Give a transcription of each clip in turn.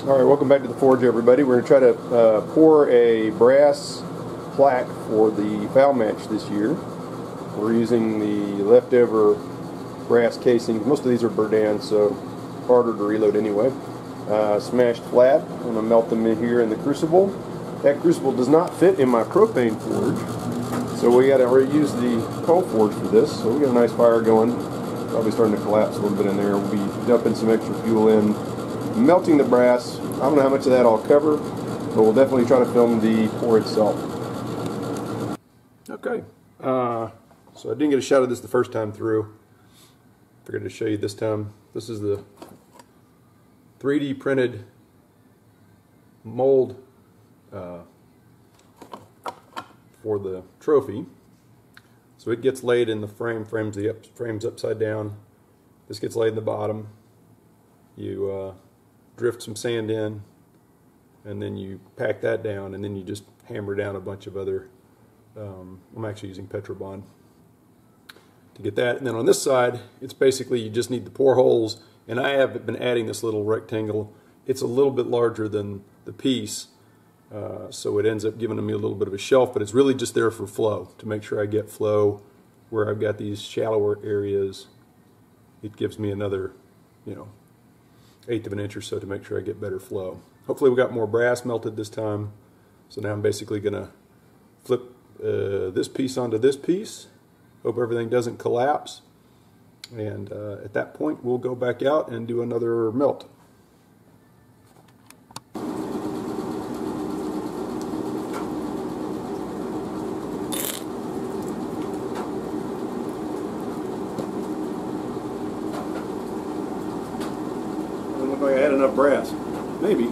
Alright, welcome back to the forge, everybody. We're going to try to pour a brass plaque for the FAL match this year. We're using the leftover brass casings. Most of these are Burdans, so harder to reload anyway. Smashed flat. I'm going to melt them in here in the crucible. That crucible does not fit in my propane forge, so we got to reuse the coal forge for this. So we got a nice fire going. Probably starting to collapse a little bit in there. We'll be dumping some extra fuel in, melting the brass. I don't know how much of that I'll cover, but we'll definitely try to film the pour itself. Okay, so I didn't get a shot of this the first time through. Figured to show you this time. This is the 3D printed mold for the trophy. So it gets laid in the frame, frame's upside down. This gets laid in the bottom. You drift some sand in, and then you pack that down, and then you just hammer down a bunch of other, I'm actually using Petrobond to get that. And then on this side, it's basically you just need the pour holes, and I have been adding this little rectangle. It's a little bit larger than the piece, so it ends up giving me a little bit of a shelf, but it's really just there for flow, to make sure I get flow where I've got these shallower areas. It gives me another, 1/8 of an inch or so to make sure I get better flow. Hopefully we got more brass melted this time. So now I'm basically going to flip this piece onto this piece. Hope everything doesn't collapse. And at that point we'll go back out and do another melt. Doesn't look like I had enough brass. Maybe.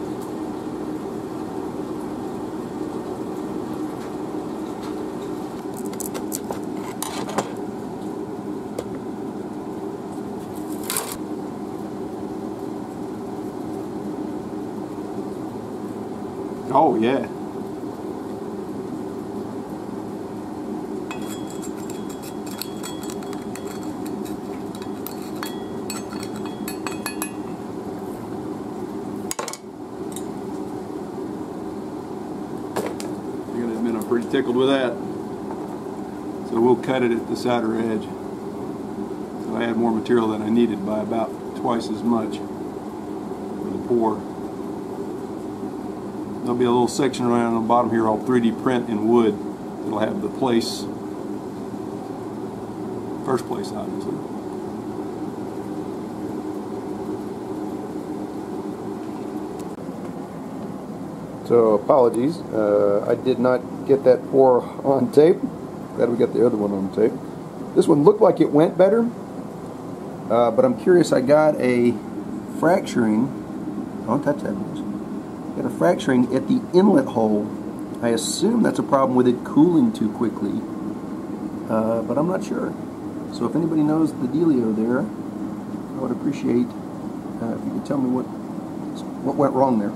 Oh yeah. I gotta admit I'm pretty tickled with that. So we'll cut it at the cider edge. So I had more material than I needed by about twice as much for the pour. There'll be a little section around on the bottom here I'll 3D print in wood. It'll have the place, first place obviously. So apologies, I did not get that pour on tape. Glad we got the other one on tape. This one looked like it went better, but I'm curious. I got a fracturing. Don't touch that. Got a fracturing at the inlet hole. I assume that's a problem with it cooling too quickly, but I'm not sure. So if anybody knows the dealio there, I would appreciate if you could tell me what went wrong there.